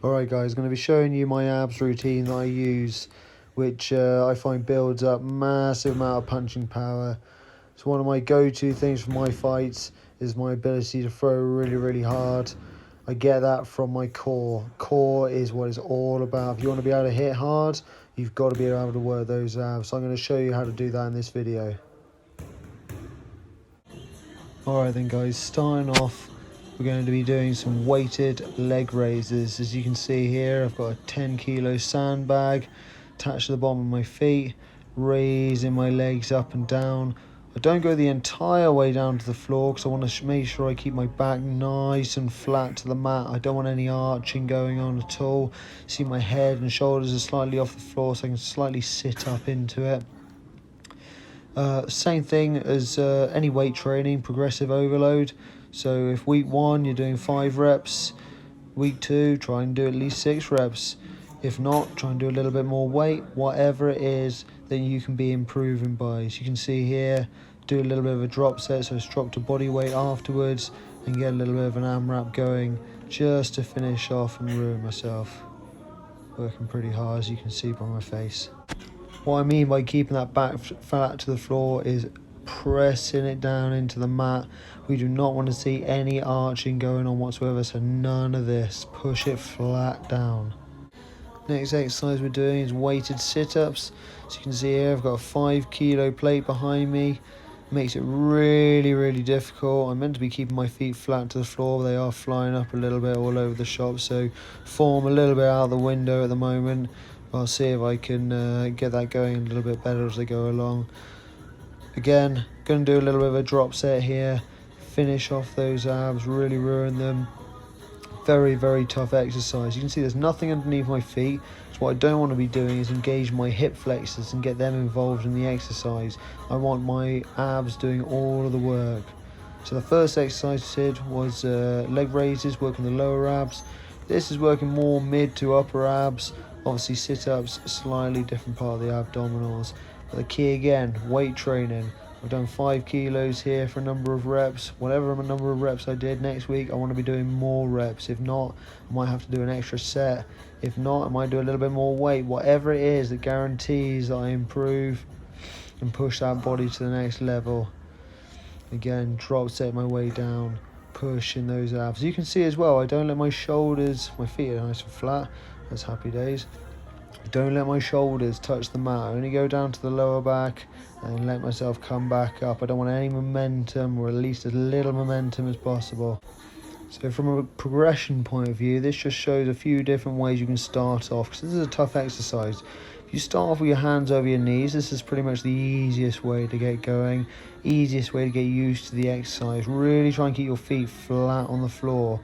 Alright guys, I'm going to be showing you my abs routine that I use, which I find builds up massive amount of punching power. So one of my go-to things for my fights is my ability to throw really hard. I get that from my core. Core is what it's all about. If you want to be able to hit hard, you've got to be able to work those abs. So I'm going to show you how to do that in this video. Alright then guys, starting off, we're going to be doing some weighted leg raises. As you can see here, I've got a 10 kilo sandbag attached to the bottom of my feet, raising my legs up and down. I don't go the entire way down to the floor because I want to make sure I keep my back nice and flat to the mat. I don't want any arching going on at all. See, my head and shoulders are slightly off the floor so I can slightly sit up into it. Same thing as any weight training, progressive overload. So if week 1 you're doing 5 reps, week 2 try and do at least 6 reps. If not, try and do a little bit more weight. Whatever it is that you can be improving by. As you can see here, do a little bit of a drop set, so it's drop to body weight afterwards, and get a little bit of an AMRAP going just to finish off and ruin myself. Working pretty hard, as you can see by my face. What I mean by keeping that back flat to the floor is pressing it down into the mat. We do not want to see any arching going on whatsoever, so none of this. Push it flat down. Next exercise we're doing is weighted sit-ups. As you can see here, I've got a 5 kilo plate behind me. Makes it really difficult. I'm meant to be keeping my feet flat to the floor, but they are flying up a little bit all over the shop, so form a little bit out the window at the moment. I'll see if I can get that going a little bit better as I go along. Again, going to do a little bit of a drop set here. Finish off those abs, really ruin them. Very tough exercise. You can see there's nothing underneath my feet. So what I don't want to be doing is engage my hip flexors and get them involved in the exercise. I want my abs doing all of the work. So the first exercise I did was leg raises, working the lower abs. This is working more mid to upper abs. Obviously sit-ups, slightly different part of the abdominals. But the key again, weight training. I've done 5 kilos here for a number of reps. Whatever number of reps I did, next week I want to be doing more reps. If not, I might have to do an extra set. If not, I might do a little bit more weight. Whatever it is that guarantees that I improve and push that body to the next level. Again, drop set my way down, pushing those abs. You can see as well, I don't let my shoulders, my feet are nice and flat. That's happy days. Don't let my shoulders touch the mat. I only go down to the lower back and let myself come back up. I don't want any momentum, or at least as little momentum as possible. So from a progression point of view, this just shows a few different ways you can start off, because this is a tough exercise. If you start off with your hands over your knees, this is pretty much the easiest way to get going, easiest way to get used to the exercise. Really try and keep your feet flat on the floor.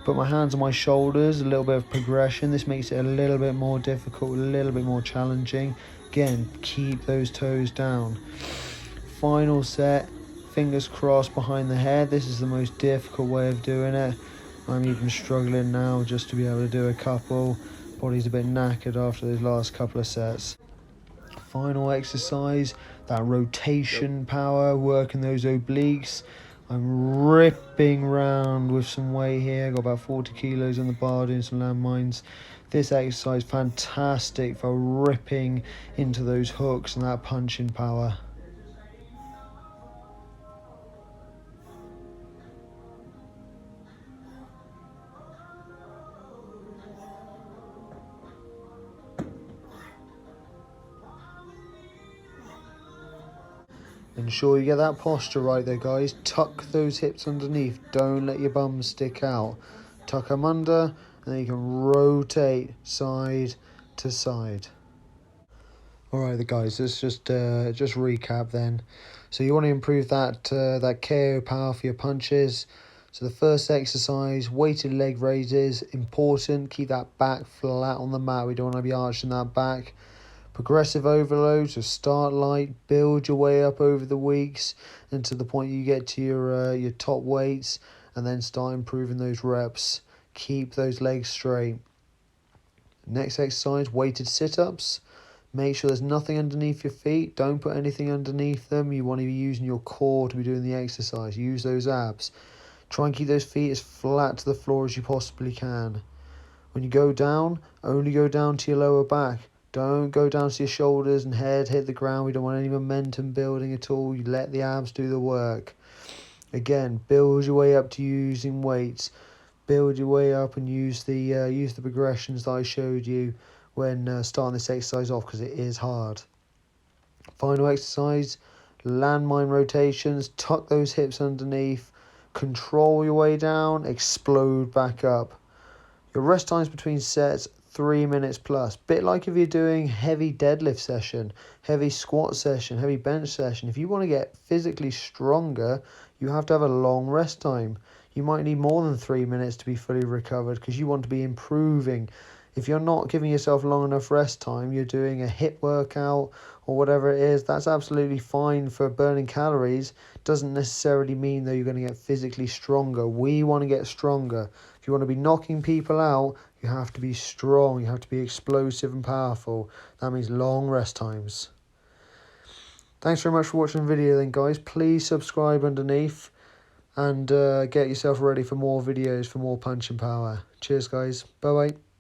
Put my hands on my shoulders, a little bit of progression. This makes it a little bit more difficult, a little bit more challenging. Again, keep those toes down. Final set, fingers crossed behind the head. This is the most difficult way of doing it. I'm even struggling now just to be able to do a couple. Body's a bit knackered after those last couple of sets. Final exercise, that rotation power, working those obliques. I'm ripping round with some weight here. Got about 40 kilos on the bar doing some landmines. This exercise fantastic for ripping into those hooks and that punching power. Ensure you get that posture right there, guys. Tuck those hips underneath. Don't let your bum stick out. Tuck them under, and then you can rotate side to side. Alright, guys, let's just recap then. So you want to improve that KO power for your punches. So the first exercise, weighted leg raises, important. Keep that back flat on the mat. We don't want to be arching that back. Progressive overload, so start light, build your way up over the weeks and to the point you get to your top weights, and then start improving those reps. Keep those legs straight. Next exercise, weighted sit-ups. Make sure there's nothing underneath your feet. Don't put anything underneath them. You want to be using your core to be doing the exercise. Use those abs. Try and keep those feet as flat to the floor as you possibly can. When you go down, only go down to your lower back. Don't go down to your shoulders and head hit the ground. We don't want any momentum building at all. You let the abs do the work. Again, build your way up to using weights. Build your way up and use the progressions that I showed you when starting this exercise off, because it is hard. Final exercise, landmine rotations. Tuck those hips underneath. Control your way down. Explode back up. Your rest times between sets, 3 minutes plus. Bit like if you're doing heavy deadlift session, heavy squat session, heavy bench session. If you want to get physically stronger, you have to have a long rest time. You might need more than 3 minutes to be fully recovered because you want to be improving. If you're not giving yourself long enough rest time, you're doing a HIIT workout or whatever it is, that's absolutely fine for burning calories. Doesn't necessarily mean that you're going to get physically stronger. We want to get stronger. If you want to be knocking people out, you have to be strong. You have to be explosive and powerful. That means long rest times. Thanks very much for watching the video then, guys. Please subscribe underneath and get yourself ready for more videos, for more punch and power. Cheers, guys. Bye-bye.